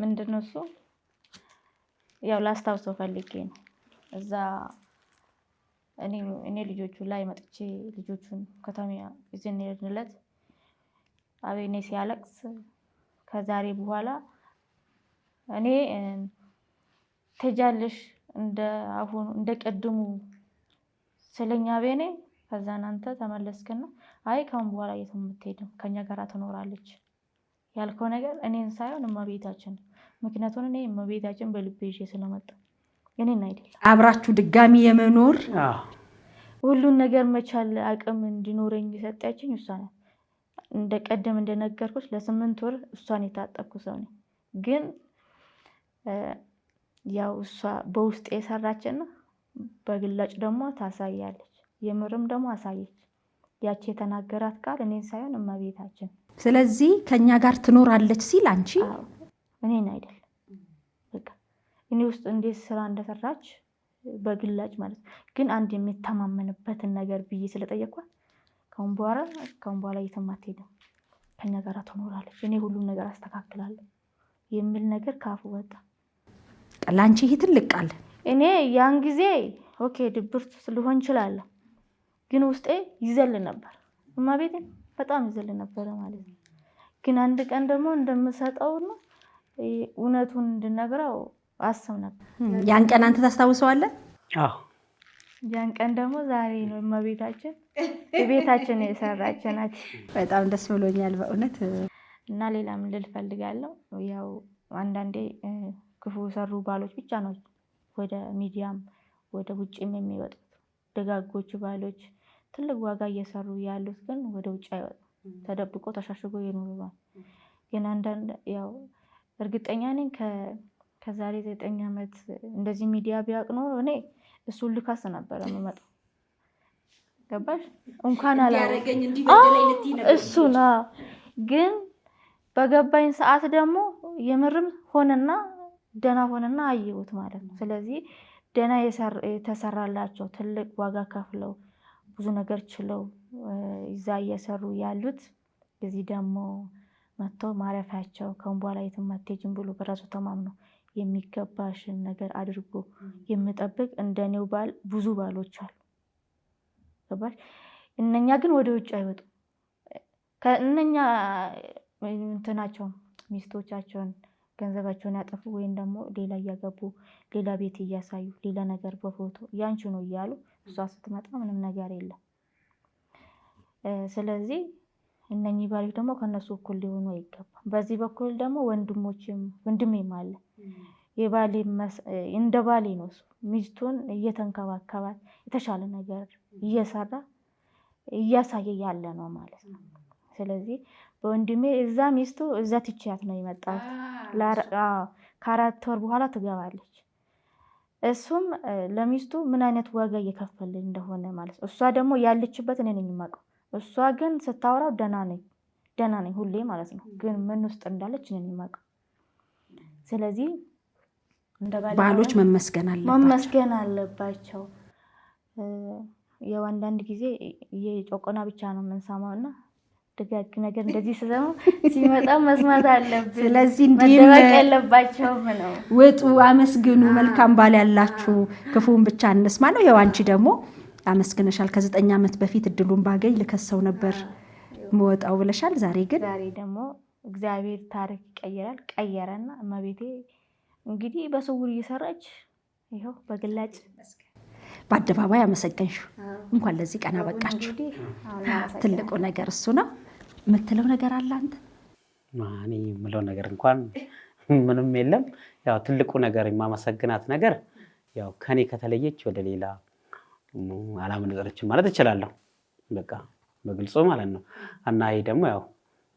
ምንድነው እሱ? ያው ላስታውሰው ፈልጌ ነው። እዛ እኔ ልጆቹ ላይ መጥቼ ልጆቹን ከተማ ይዘን ሄድንለት። አቤኔ ሲያለቅስ ከዛሬ በኋላ እኔ ተጃለሽ እንደ ቀድሙ ስለኛ ቤኔ ከዛን አንተ ተመለስከና አይ ካሁን በኋላ የትም የምትሄድም ከኛ ጋር ትኖራለች ያልከው ነገር እኔን ሳይሆን እመቤታችን። ምክንያቱም እኔ እመቤታችን በልቤ ይዤ ስለመጣ እኔን አይደል አብራችሁ ድጋሚ የመኖር ሁሉን ነገር መቻል አቅም እንዲኖረኝ የሰጠችኝ እሷ ናት። እንደቀደም እንደነገርኩሽ ለ8 ወር እሷን የታጠቅኩ ሰው ነኝ። ግን ያው እሷ በውስጥ የሰራችና በግላጭ ደግሞ ታሳያለች። የምርም ደግሞ አሳየች። ያቺ የተናገራት ቃል እኔን ሳይሆን እመቤታችን። ስለዚህ ከኛ ጋር ትኖራለች ሲል አንቺ እኔን አይደል በቃ እኔ ውስጥ እንዴት ስራ እንደሰራች በግላጭ ማለት ግን አንድ የሚተማመንበትን ነገር ብዬ ስለጠየቅኳት ካሁን በኋላ የትም አትሄድም ከኛ ጋር ትኖራለች፣ እኔ ሁሉም ነገር አስተካክላለሁ የሚል ነገር ካፉ ወጣ። ላንቺ ይሄ ትልቅ ቃል። እኔ ያን ጊዜ ኦኬ ድብርት ሊሆን ይችላል፣ ግን ውስጤ ይዘል ነበር። እማቤቴ በጣም ይዘል ነበር ማለት ነው። ግን አንድ ቀን ደግሞ እንደምሰጠውና እውነቱን እንድነግረው አስብ ነበር። ያን ቀን አንተ ታስታውሰዋለህ? አዎ ያን ቀን ደግሞ ዛሬ ነው እመቤታችን ቤታችን የሰራችናት። በጣም ደስ ብሎኛል በእውነት። እና ሌላ ምን ልል ፈልጋለሁ፣ ያው አንዳንዴ ክፉ ሰሩ ባሎች ብቻ ነው ወደ ሚዲያም ወደ ውጭም የሚወጡት። ደጋጎቹ ባሎች ትልቅ ዋጋ እየሰሩ ያሉት ግን ወደ ውጭ አይወጡም፣ ተደብቆ ተሻሽጎ ይኖራሉ። ግን አንዳንድ ያው እርግጠኛ ነኝ ከዛሬ 9 ዓመት እንደዚህ ሚዲያ ቢያውቅ ኖሮ እኔ እሱን ልካስ ነበር የምመጣው። ገባሽ? እንኳን አላረገኝ እንዲበደለኝ ልትይ ነበር እሱና። ግን በገባኝ ሰዓት ደግሞ የምርም ሆነና ደና ሆነና አየሁት ማለት ነው። ስለዚህ ደና የተሰራላቸው ትልቅ ዋጋ ከፍለው ብዙ ነገር ችለው ይዛ እየሰሩ ያሉት እዚህ ደግሞ መጥቶ ማረፊያቸው ከአሁን በኋላ የትም አትሄጂም ብሎ በራሱ ተማምኖ የሚገባሽን ነገር አድርጎ የምጠብቅ እንደኔው ባል ብዙ ባሎች አሉ። ገባሽ? እነኛ ግን ወደ ውጭ አይወጡም። ከእነኛ እንትናቸው ሚስቶቻቸውን ገንዘባቸውን ያጠፉ ወይም ደግሞ ሌላ እያገቡ ሌላ ቤት እያሳዩ ሌላ ነገር በፎቶ ያንቺ ነው እያሉ እሷ ስትመጣ ምንም ነገር የለም። ስለዚህ እነኚህ ባሎች ደግሞ ከነሱ እኩል ሊሆኑ አይገባም። በዚህ በኩል ደግሞ ወንድሜም አለ የባሌ እንደ ባሌ ነው እሱ ሚስቱን እየተንከባከባት የተሻለ ነገር እየሰራ እያሳየ ያለ ነው ማለት ነው። ስለዚህ በወንድሜ እዛ ሚስቱ እዛ ትችያት ነው የመጣው። ከ4 ወር በኋላ ትገባለች። እሱም ለሚስቱ ምን አይነት ዋጋ እየከፈለ እንደሆነ ማለት ነው። እሷ ደግሞ ያለችበት እኔ ነኝ የማውቀው። እሷ ግን ስታወራው ደህና ነኝ ሁሌ ማለት ነው። ግን ምን ውስጥ እንዳለች እኔ ነኝ የማውቀው። ስለዚህ እንደ ባሎች መመስገን አለባቸው። ያው አንዳንድ ጊዜ የጮቆና ብቻ ነው የምንሰማውና ደጋግ ነገር እንደዚህ ሲመጣ መስማት አለብን። ስለዚህ መደበቅ የለባቸውም ነው። ውጡ፣ አመስግኑ፣ መልካም ባል ያላችሁ ክፉን ብቻ እንስማ ነው። ያው አንቺ ደግሞ አመስግነሻል። ከ9 ዓመት በፊት እድሉን ባገኝ ልከሰው ነበር መወጣው ብለሻል። ዛሬ ደግሞ እግዚአብሔር ታሪክ ይቀይራል። ቀየረና እመቤቴ እንግዲህ በስውር እየሰራች ይኸው በግላጭ በአደባባይ አመሰገንሽ። እንኳን ለዚህ ቀን አበቃችሁ። ትልቁ ነገር እሱ ነው። የምትለው ነገር አለ አንተ? እኔ የምለው ነገር እንኳን ምንም የለም። ያው ትልቁ ነገር የማመሰግናት ነገር ያው ከኔ ከተለየች ወደ ሌላ አላመነዘረችም ማለት እችላለሁ። በቃ በግልጹ ማለት ነው። እና ይሄ ደግሞ ያው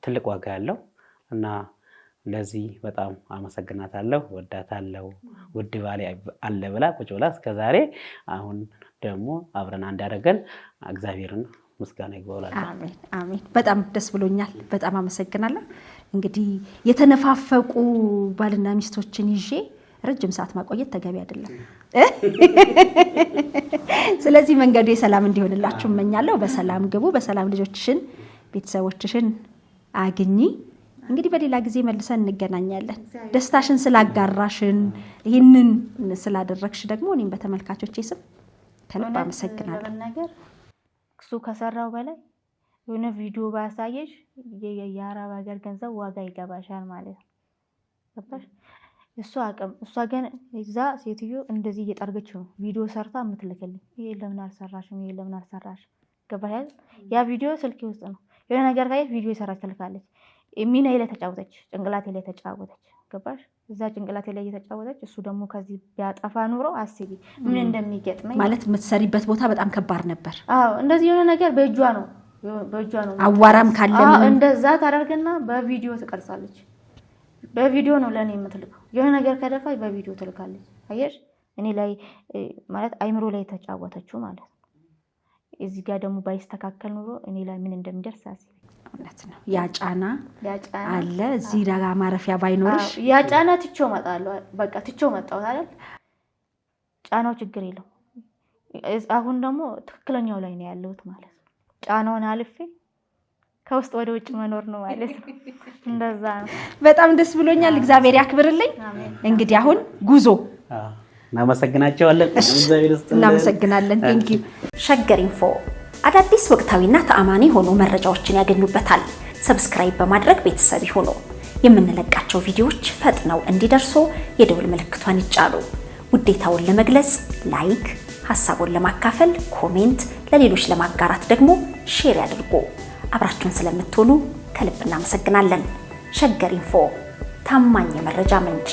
ትልቅ ዋጋ ያለው እና ለዚህ በጣም አመሰግናታለሁ፣ ወዳታለሁ። ውድ ባሌ አለ ብላ ቁጭ ብላ እስከዛሬ አሁን ደግሞ አብረን አንዳደረገን እግዚአብሔርን ምስጋና ይግባውላል። አሜን አሜን። በጣም ደስ ብሎኛል። በጣም አመሰግናለሁ። እንግዲህ የተነፋፈቁ ባልና ሚስቶችን ይዤ ረጅም ሰዓት ማቆየት ተገቢ አይደለም። ስለዚህ መንገዱ የሰላም እንዲሆንላችሁ እመኛለሁ። በሰላም ግቡ፣ በሰላም ልጆችሽን ቤተሰቦችሽን አግኚ። እንግዲህ በሌላ ጊዜ መልሰን እንገናኛለን። ደስታሽን ስላጋራሽን ይህንን ስላደረግሽ ደግሞ እኔም በተመልካቾቼ ስም ከልብ አመሰግናለሁ። ነገር እሱ ከሰራው በላይ የሆነ ቪዲዮ ባሳየሽ የአረብ ሀገር ገንዘብ ዋጋ ይገባሻል ማለት ነው። ገባሽ? እሷ ግን እዛ ሴትዮ እንደዚህ እየጠርገች ነው ቪዲዮ ሰርታ የምትልክልኝ። ይሄ ለምን አልሰራሽም? ይሄ ለምን አልሰራሽ? ገባሽ? ያ ቪዲዮ ስልኬ ውስጥ ነው። የሆነ ነገር ካየሽ ቪዲዮ የሰራች ትልካለች። ሚና ላይ ተጫወተች፣ ጭንቅላቴ ላይ ተጫወተች። ገባሽ? እዛ ጭንቅላቴ ላይ እየተጫወተች እሱ ደግሞ ከዚህ ቢያጠፋ ኑሮ አስቢ ምን እንደሚገጥመኝ። ማለት የምትሰሪበት ቦታ በጣም ከባድ ነበር። አዎ እንደዚህ የሆነ ነገር በእጇ ነው አዋራም ካለ እንደዛ ታደርግና በቪዲዮ ትቀርጻለች። በቪዲዮ ነው ለኔ የምትልከው። የሆነ ነገር ከደፋች በቪዲዮ ትልካለች። አየሽ? እኔ ላይ ማለት አይምሮ ላይ ተጫወተችው ማለት ነው። እዚህ ጋር ደግሞ ባይስተካከል ኑሮ እኔ ላይ ምን እንደሚደርስ አስቢ። ማለት ነው። ያጫና አለ እዚህ ዳጋ ማረፊያ ባይኖርሽ ያጫና ትቼው መጣለሁ። በቃ ትቼው መጣሁ አይደል? ጫናው ችግር የለው። አሁን ደግሞ ትክክለኛው ላይ ነው ያለሁት ማለት ነው። ጫናውን አልፌ ከውስጥ ወደ ውጭ መኖር ነው ማለት ነው። እንደዛ ነው። በጣም ደስ ብሎኛል። እግዚአብሔር ያክብርልኝ። እንግዲህ አሁን ጉዞ እናመሰግናቸዋለን። እናመሰግናለን። ቴንክ ዩ። ሸገር ኢንፎ አዳዲስ ወቅታዊና ተአማኒ ሆኖ መረጃዎችን ያገኙበታል። ሰብስክራይብ በማድረግ ቤተሰብ ይሁኑ። የምንለቃቸው ቪዲዮዎች ፈጥነው እንዲደርሱ የደውል ምልክቷን ይጫኑ። ውዴታውን ለመግለጽ ላይክ፣ ሐሳቡን ለማካፈል ኮሜንት፣ ለሌሎች ለማጋራት ደግሞ ሼር ያድርጉ። አብራችሁን ስለምትሆኑ ከልብ እናመሰግናለን። ሸገር ኢንፎ ታማኝ የመረጃ ምንጭ